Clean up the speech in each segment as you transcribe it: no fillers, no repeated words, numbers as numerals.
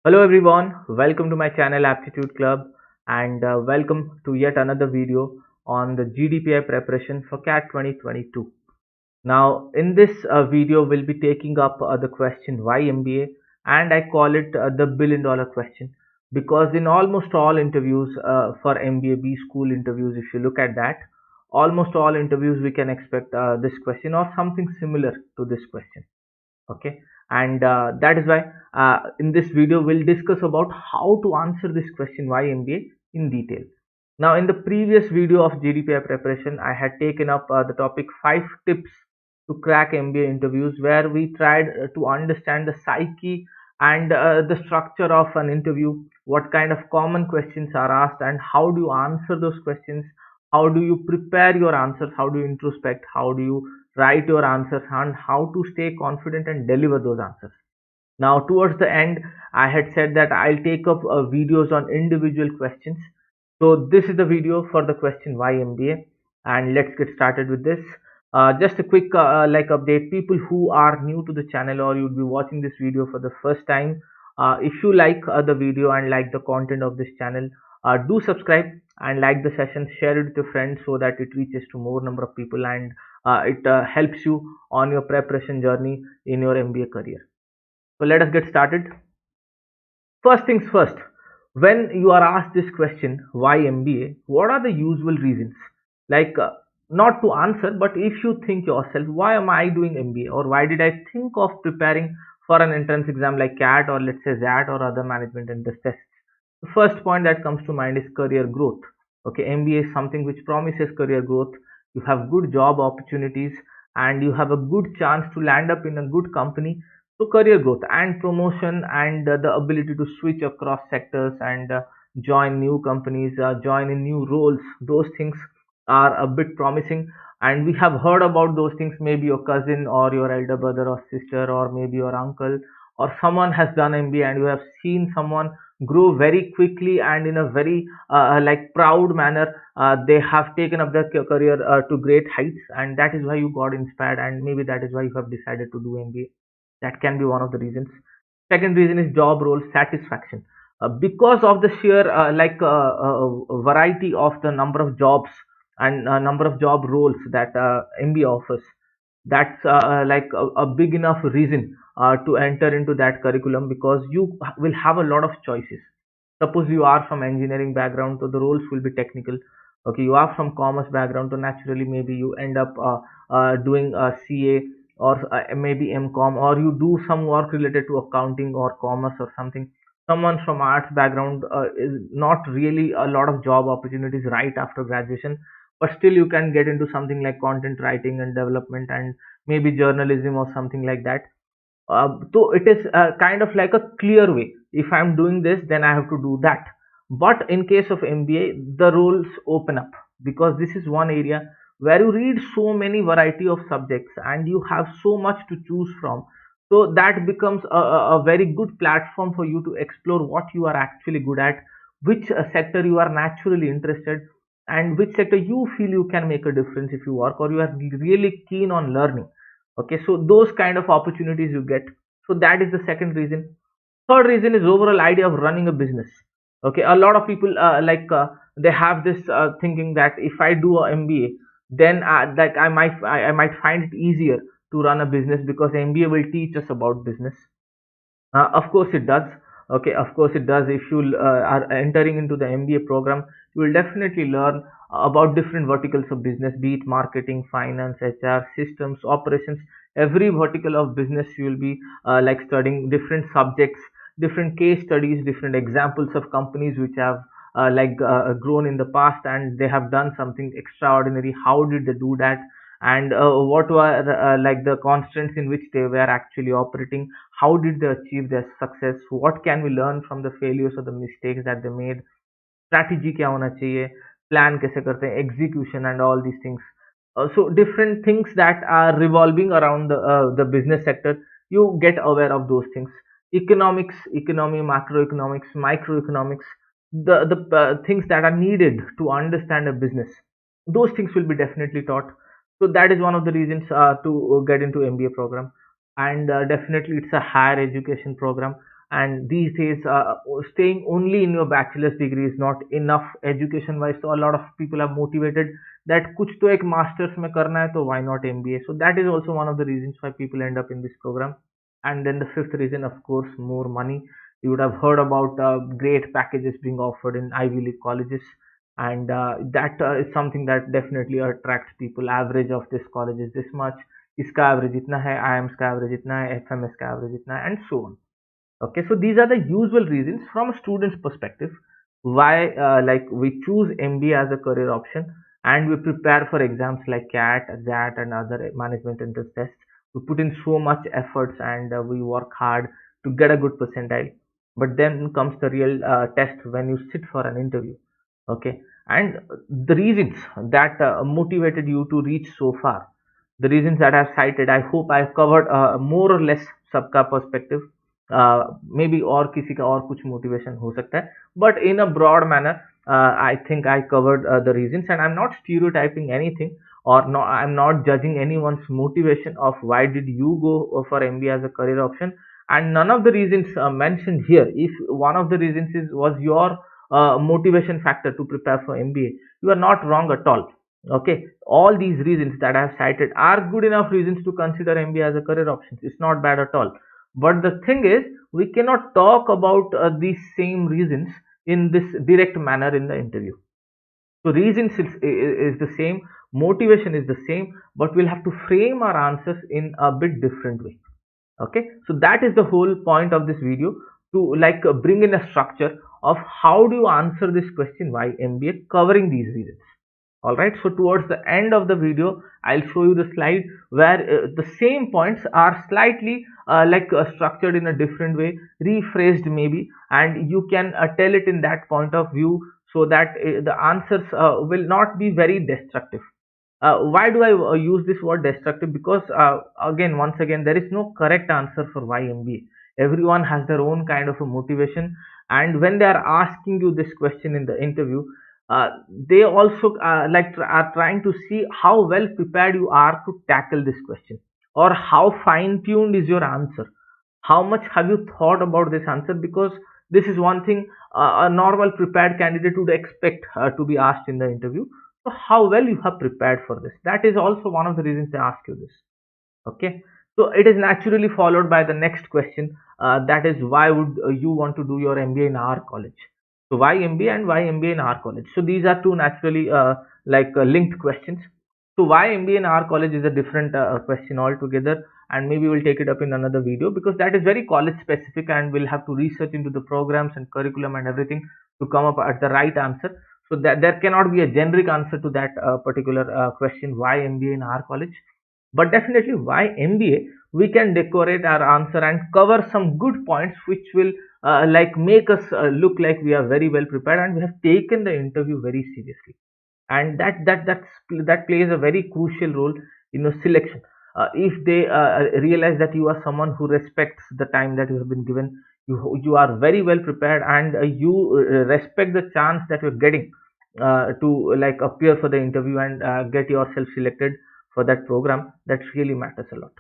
Hello everyone, welcome to my channel Aptitude Club and welcome to yet another video on the GDPI preparation for CAT 2022. Now in this video we'll be taking up the question why MBA, and I call it the billion dollar question because in almost all interviews for MBA B school interviews, if you look at that, almost all interviews we can expect this question or something similar to this question. Okay, and that is why in this video we'll discuss about how to answer this question why MBA in detail. Now in the previous video of GDPI preparation I had taken up the topic 5 tips to crack MBA interviews, where we tried to understand the psyche and the structure of an interview, what kind of common questions are asked and how do you answer those questions, how do you prepare your answers, how do you introspect, how do you write your answers, and how to stay confident and deliver those answers. Now, towards the end, I had said that I'll take up videos on individual questions. So, this is the video for the question why MBA, and let's get started with this. Just a quick update: people who are new to the channel or you'd be watching this video for the first time, if you like the video and like the content of this channel, do subscribe and like the session, share it with your friends so that it reaches to more number of people and it helps you on your preparation journey in your MBA career. So let us get started. First things first, when you are asked this question, why MBA, what are the usual reasons? Like, not to answer, but if you think yourself, why am I doing MBA? Or why did I think of preparing for an entrance exam like CAT or let's say ZAT or other management entrance tests? The first point that comes to mind is career growth. Okay, MBA is something which promises career growth. You have good job opportunities and you have a good chance to land up in a good company. So career growth and promotion and the ability to switch across sectors and join new companies, join in new roles, those things are a bit promising. And we have heard about those things. Maybe your cousin or your elder brother or sister or maybe your uncle or someone has done MBA and you have seen someone grow very quickly and in a very proud manner. They have taken up their career to great heights, and that is why you got inspired, and maybe that is why you have decided to do MBA. That can be one of the reasons. Second reason is job role satisfaction. Because of the sheer variety of the number of jobs and number of job roles that MBA offers, that's a big enough reason to enter into that curriculum, because you will have a lot of choices. Suppose you are from engineering background, so the roles will be technical. Okay, you are from commerce background, so naturally maybe you end up doing CA or maybe MCom, or you do some work related to accounting or commerce or something. Someone from arts background is not really a lot of job opportunities right after graduation, but still you can get into something like content writing and development and maybe journalism or something like that. So it is kind of like a clear way. If I'm doing this, then I have to do that. But in case of MBA, the roles open up, because this is one area where you read so many variety of subjects and you have so much to choose from. So that becomes a very good platform for you to explore what you are actually good at, which sector you are naturally interested, and which sector you feel you can make a difference if you work, or you are really keen on learning. Okay, so those kind of opportunities you get. So that is the second reason. Third reason is overall idea of running a business. Okay, a lot of people they have this thinking that if I do a MBA, then I might find it easier to run a business because MBA will teach us about business. Of course it does. Okay, of course it does. If you are entering into the MBA program, you will definitely learn about different verticals of business, be it marketing, finance, HR, systems, operations. Every vertical of business you will be studying different subjects, different case studies, different examples of companies which have grown in the past and they have done something extraordinary. How did they do that? And what were the constraints in which they were actually operating? How did they achieve their success? What can we learn from the failures or the mistakes that they made? Strategy क्या होना चाहिए? Plan कैसे करते हैं? Execution and all these things. So different things that are revolving around the business sector, you get aware of those things. Economics, economy, macroeconomics, microeconomics, the things that are needed to understand a business, those things will be definitely taught. So that is one of the reasons to get into MBA program. And definitely it's a higher education program. and these days staying only in your bachelor's degree is not enough education wise. So a lot of people are motivated that kuch to ek masters mein karna hai, to why not MBA. So that is also one of the reasons why people end up in this program. And then the fifth reason, of course, more money. You would have heard about great packages being offered in Ivy League colleges, and that is something that definitely attracts people. Average of this college is this much, इसका average इतना है, IIMs का average इतना है, FMS का average इतना है, and so on. Okay, so these are the usual reasons from a student's perspective why like we choose MBA as a career option, and we prepare for exams like CAT, JAT, and other management entrance tests. We put in so much efforts, and we work hard to get a good percentile. But then comes the real test when you sit for an interview. Okay, and the reasons that motivated you to reach so far, the reasons that I've cited, I hope I've covered more or less सबका perspective. Maybe और किसी का और कुछ motivation हो सकता है, but in a broad manner I think I covered the reasons, and I am not stereotyping anything, or no, I'm not judging anyone's motivation of why did you go for MBA as a career option. And none of the reasons mentioned here, if one of the reasons was your motivation factor to prepare for MBA, you are not wrong at all. Okay, all these reasons that I have cited are good enough reasons to consider MBA as a career option. It's not bad at all. But the thing is, we cannot talk about these same reasons in this direct manner in the interview. So reasons is the same, motivation is the same, but we'll have to frame our answers in a bit different way. Okay, so that is the whole point of this video, to like bring in a structure of how do you answer this question why MBA, covering these reasons. All right, so towards the end of the video I'll show you the slide where the same points are slightly structured in a different way, rephrased maybe, and you can tell it in that point of view, so that the answers will not be very destructive. Why do I use this word destructive? Because again, once again, there is no correct answer for why MBA. Everyone has their own kind of a motivation, and when they are asking you this question in the interview, they also are trying to see how well prepared you are to tackle this question, or how fine tuned is your answer, how much have you thought about this answer, because this is one thing a normal prepared candidate would expect to be asked in the interview. So how well you have prepared for this, that is also one of the reasons they ask you this. Okay, so it is naturally followed by the next question, that is why would you want to do your MBA in our college. So why MBA and why MBA in our college? So these are two naturally linked questions. So why MBA in our college is a different question altogether, and maybe we'll take it up in another video, because that is very college specific, and we'll have to research into the programs and curriculum and everything to come up at the right answer. So that there cannot be a generic answer to that particular question, why MBA in our college. But definitely why MBA, we can decorate our answer and cover some good points which will make us look like we are very well prepared and we have taken the interview very seriously. And that plays a very crucial role in your selection. If they realize that you are someone who respects the time that you have been given, you are very well prepared, and you respect the chance that you're getting to like appear for the interview and get yourself selected for that program, that really matters a lot.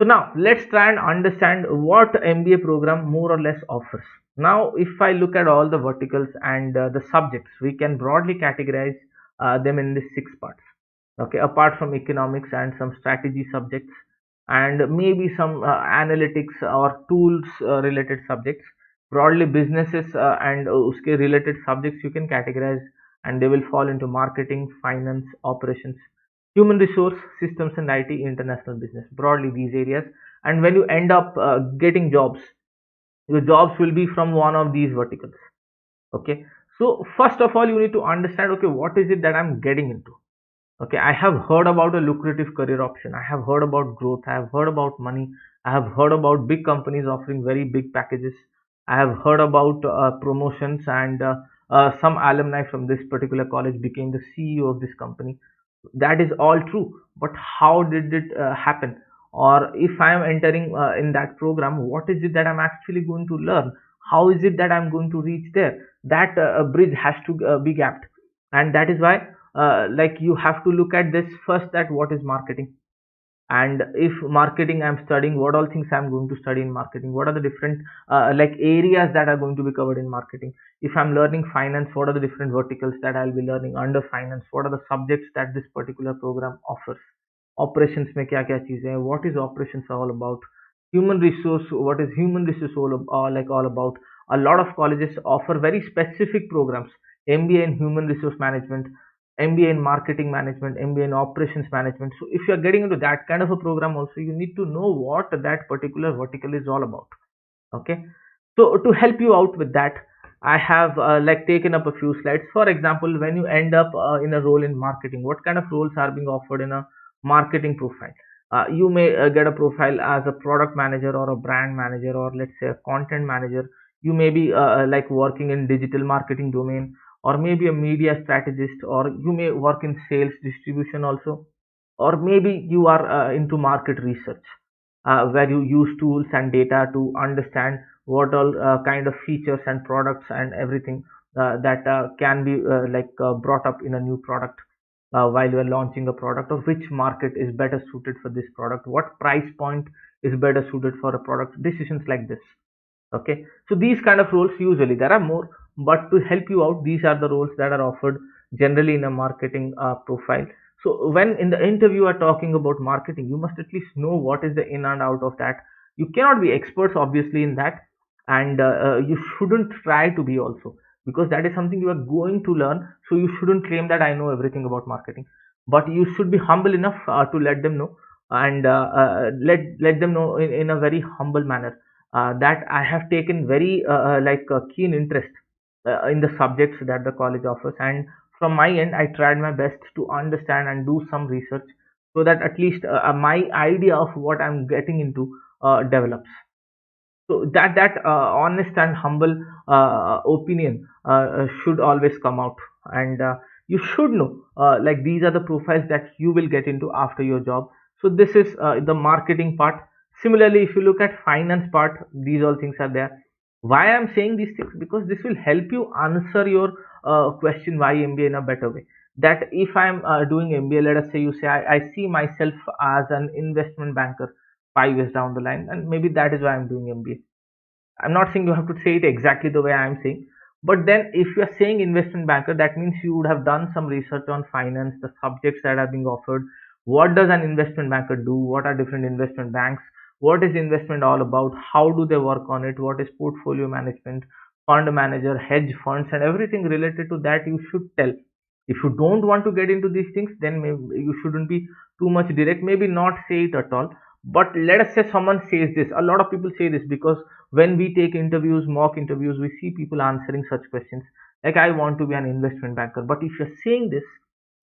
So now let's try and understand what MBA program more or less offers. Now, if I look at all the verticals and the subjects, we can broadly categorize them in these six parts. Okay, apart from economics and some strategy subjects, and maybe some analytics or tools related subjects, broadly businesses and uske related subjects you can categorize, and they will fall into marketing, finance, operations, human resource, systems and IT, international business, broadly these areas. And when you end up getting jobs, your jobs will be from one of these verticals. Okay, so first of all you need to understand, okay, what is it that I'm getting into. Okay, I have heard about a lucrative career option, I have heard about growth, I have heard about money, I have heard about big companies offering very big packages, I have heard about promotions, and some alumni from this particular college became the CEO of this company. That is all true, but how did it happen? Or if I am entering in that program, what is it that I'm actually going to learn? How is it that I'm going to reach there? That bridge has to be gapped, and that is why like you have to look at this first, that what is marketing. And if marketing I'm studying, what all things I'm going to study in marketing, what are the different like areas that are going to be covered in marketing. If I'm learning finance, what are the different verticals that I'll be learning under finance, what are the subjects that this particular program offers. Operations में क्या क्या चीजें हैं, what is operations all about. Human resource, what is human resource all about. A lot of colleges offer very specific programs. MBA in human resource management, MBA in marketing management, MBA in operations management. So if you are getting into that kind of a program also, you need to know what that particular vertical is all about. Okay. So to help you out with that, I have like taken up a few slides. For example, when you end up in a role in marketing, what kind of roles are being offered in a marketing profile? You may get a profile as a product manager or a brand manager, or let's say a content manager. You may be like working in digital marketing domain, or maybe a media strategist, or you may work in sales distribution also, or maybe you are into market research, where you use tools and data to understand what all kind of features and products and everything that can be brought up in a new product while you are launching a product, or which market is better suited for this product, what price point is better suited for a product, decisions like this. Okay, so these kind of roles, usually there are more, but to help you out, these are the roles that are offered generally in a marketing profile. So when in the interview you are talking about marketing, you must at least know what is the in and out of that. You cannot be experts obviously in that, and you shouldn't try to be also, because that is something you are going to learn. So you shouldn't claim that I know everything about marketing, but you should be humble enough to let them know, and let them know in a very humble manner that I have taken very keen interest in the subjects that the college offers, and from my end, I tried my best to understand and do some research, so that at least my idea of what I'm getting into develops. So that honest and humble opinion should always come out, and you should know like these are the profiles that you will get into after your job. So this is the marketing part. Similarly, if you look at finance part, these all things are there. Why I'm saying these things, because this will help you answer your question why MBA in a better way. That if I'm doing MBA, let us say you say I see myself as an investment banker 5 years down the line, and maybe that is why I'm doing MBA. I'm not saying you have to say it exactly the way I'm saying, but then if you are saying investment banker, that means you would have done some research on finance, the subjects that are being offered. What does an investment banker do? What are different investment banks? What is investment all about? How do they work on it? What is portfolio management, fund manager, hedge funds, and everything related to that you should tell. If you don't want to get into these things, then maybe you shouldn't be too much direct. Maybe not say it at all. But let us say someone says this. A lot of people say this because when we take interviews, mock interviews, we see people answering such questions like, I want to be an investment banker. But if you're saying this,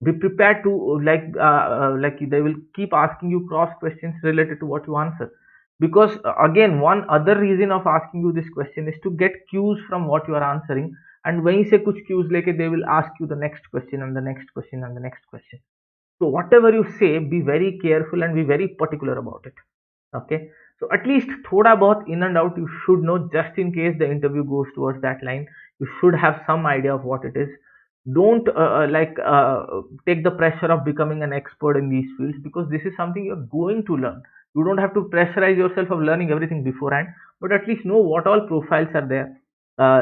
be prepared to like they will keep asking you cross questions related to what you answer. Because again, one other reason of asking you this question is to get cues from what you are answering. And when you say kuch cues like, they will ask you the next question and the next question and the next question. So whatever you say, be very careful and be very particular about it. Okay, so at least thoda bahut in and out you should know, just in case the interview goes towards that line. You should have some idea of what it is. Don't take the pressure of becoming an expert in these fields, because this is something you're going to learn. You don't have to pressurize yourself of learning everything beforehand, but at least know what all profiles are there,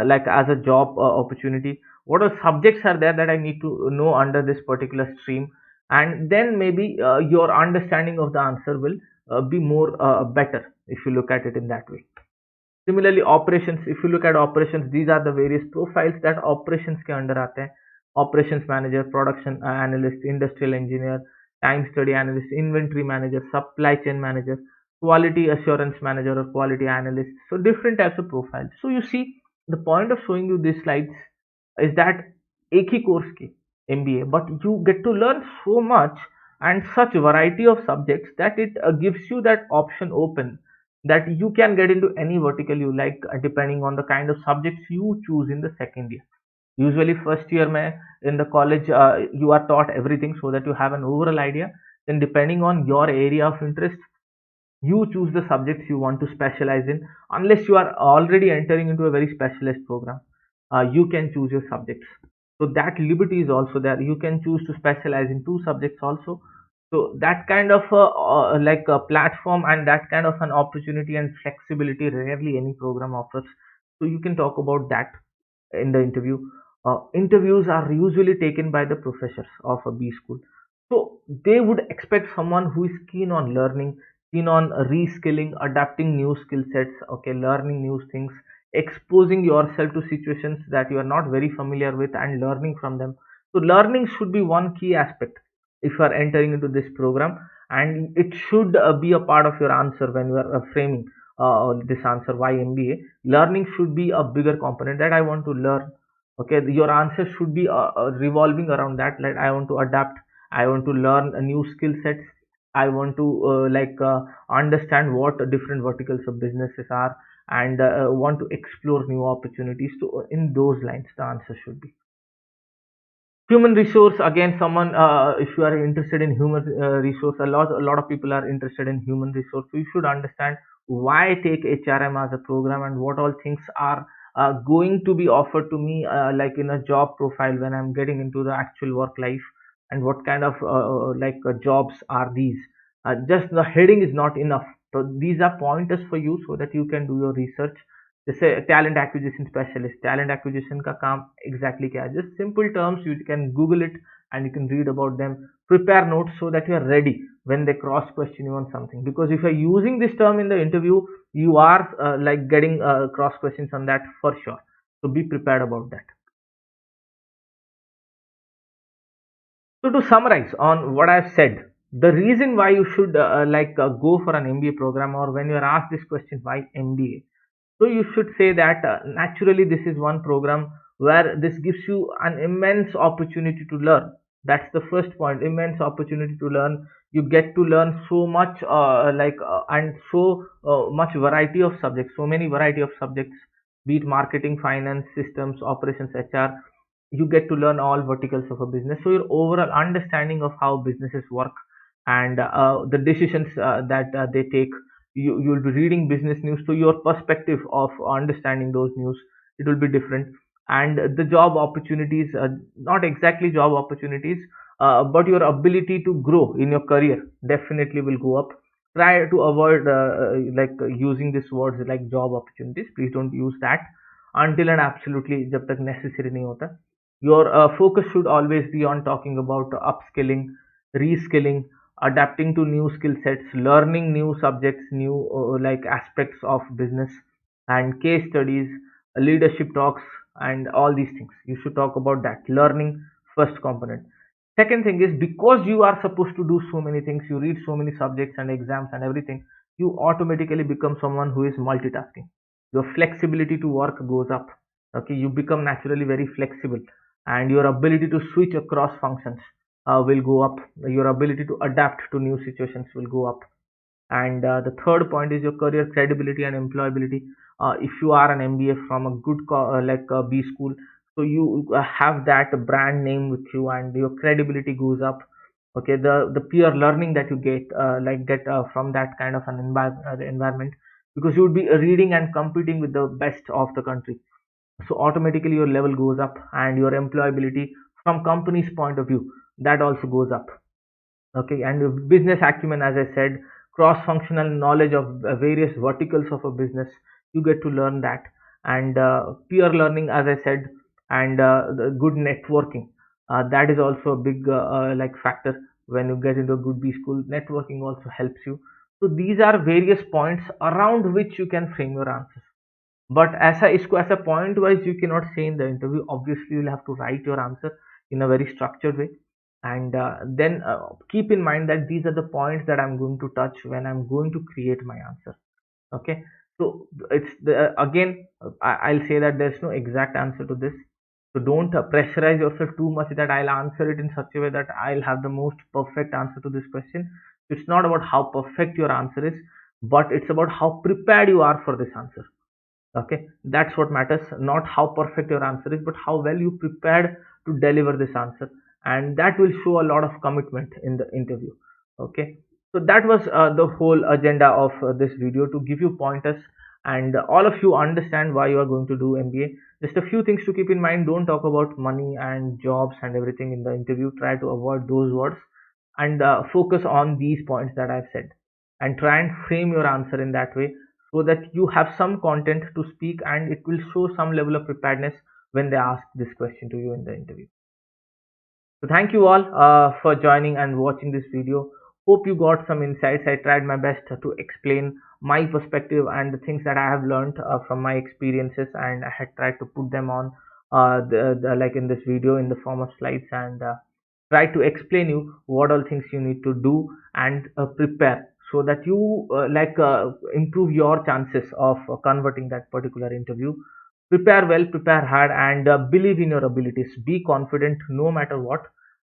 like as a job opportunity, what are subjects are there that I need to know under this particular stream. And then maybe your understanding of the answer will be more better if you look at it in that way. Similarly, operations, if you look at operations, these are the various profiles that operations के under आते हैं. Operations manager, production analyst, industrial engineer, time study analyst, inventory manager, supply chain manager, quality assurance manager, or quality analyst. So different types of profiles. So you see, the point of showing you these slides is that एक ही course की MBA, but you get to learn so much and such variety of subjects that it gives you that option open, that you can get into any vertical you like, depending on the kind of subjects you choose in the second year. Usually first year mein in the college you are taught everything so that you have an overall idea. Then depending on your area of interest, you choose the subjects you want to specialize in. Unless you are already entering into a very specialized program, you can choose your subjects. So that liberty is also there. You can choose to specialize in two subjects also. So that kind of like a platform and that kind of an opportunity and flexibility rarely any program offers. So you can talk about that in the interview. Interviews are usually taken by the professors of a B school. So they would expect someone who is keen on learning, keen on reskilling, adapting new skill sets, okay, learning new things, exposing yourself to situations that you are not very familiar with and learning from them. So learning should be one key aspect if you are entering into this program, and it should be a part of your answer when you are framing this answer why MBA. Learning should be a bigger component that I want to learn. Okay, your answer should be revolving around that, like I want to adapt, I want to learn a new skill sets, I want to understand what different verticals of businesses are, and want to explore new opportunities. So in those lines the answer should be. Human resource, again, someone, if you are interested in human resource, a lot of people are interested in human resource. So you should understand why take HRM as a program and what all things are going to be offered to me, like in a job profile when I'm getting into the actual work life, and what kind of jobs are these. Just the heading is not enough, so these are pointers for you so that you can do your research. जैसे talent acquisition specialist, talent acquisition का काम exactly क्या है, just simple terms, you can Google it and you can read about them. Prepare notes so that you are ready when they cross question you on something, because if you are using this term in the interview, you are like getting cross questions on that for sure. So be prepared about that. So to summarize on what I've said, the reason why you should go for an MBA program, or when you are asked this question why MBA, so you should say that naturally this is one program where this gives you an immense opportunity to learn. That's the first point, immense opportunity to learn. You get to learn so much and so much variety of subjects, so many variety of subjects, be it marketing, finance, systems, operations, HR. You get to learn all verticals of a business, so your overall understanding of how businesses work and the decisions that they take. You'll be reading business news, so your perspective of understanding those news, it will be different. And the job opportunities, not exactly job opportunities, but your ability to grow in your career definitely will go up. Try to avoid using these words like job opportunities. Please don't use that until and absolutely जब तक necessary नहीं होता. Your focus should always be on talking about upskilling, reskilling, adapting to new skill sets, learning new subjects, new aspects of business, and case studies, leadership talks, and all these things. You should talk about that. Learning, first component. Second thing is, because you are supposed to do so many things, you read so many subjects and exams and everything, you automatically become someone who is multitasking. Your flexibility to work goes up. Okay, you become naturally very flexible, and your ability to switch across functions will go up. Your ability to adapt to new situations will go up. And the third point is your career credibility and employability. If you are an MBA from a good B school, so you have that brand name with you and your credibility goes up. Okay, the peer learning that you get from that kind of an environment, because you would be reading and competing with the best of the country, so automatically your level goes up, and your employability from company's point of view, that also goes up. Okay, and business acumen, as I said, cross functional knowledge of various verticals of a business, you get to learn that. And peer learning, as I said, and the good networking, that is also a big factor. When you get into a good B school, networking also helps you. So these are various points around which you can frame your answers. But as a point wise, you cannot say in the interview. Obviously you'll have to write your answer in a very structured way, and then keep in mind that these are the points that I'm going to touch when I'm going to create my answer. Okay, so it's again, I'll say that there's no exact answer to this. So don't pressurize yourself too much that I'll answer it in such a way that I'll have the most perfect answer to this question. It's not about how perfect your answer is, but it's about how prepared you are for this answer. Okay, that's what matters, not how perfect your answer is, but how well you prepared to deliver this answer, and that will show a lot of commitment in the interview. Okay, so that was the whole agenda of this video, to give you pointers and all of you understand why you are going to do MBA. Just a few things to keep in mind: don't talk about money and jobs and everything in the interview. Try to avoid those words, and focus on these points that I've said, and try and frame your answer in that way so that you have some content to speak and it will show some level of preparedness when they ask this question to you in the interview. So thank you all for joining and watching this video. Hope you got some insights. I tried my best to explain my perspective and the things that I have learned from my experiences, and I had tried to put them on like in this video in the form of slides, and try to explain you what all things you need to do and prepare so that you improve your chances of converting that particular interview. Prepare well, prepare hard, and believe in your abilities. Be confident no matter what,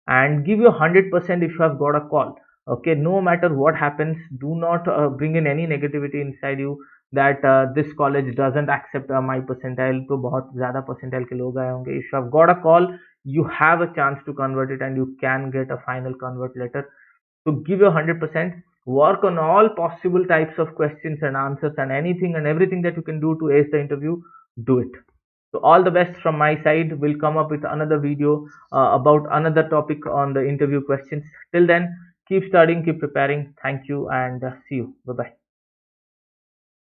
and give your 100% if you have got a call. Okay, no matter what happens, do not bring in any negativity inside you that this college doesn't accept my percentile, तो बहुत ज़्यादा percentile के लोग आए होंगे. If you have got a call, you have a chance to convert it and you can get a final convert letter. So give your 100%. Work on all possible types of questions and answers and anything and everything that you can do to ace the interview. Do it. So all the best from my side. We'll come up with another video about another topic on the interview questions. Till then, keep studying, keep preparing. Thank you, and see you. Bye bye.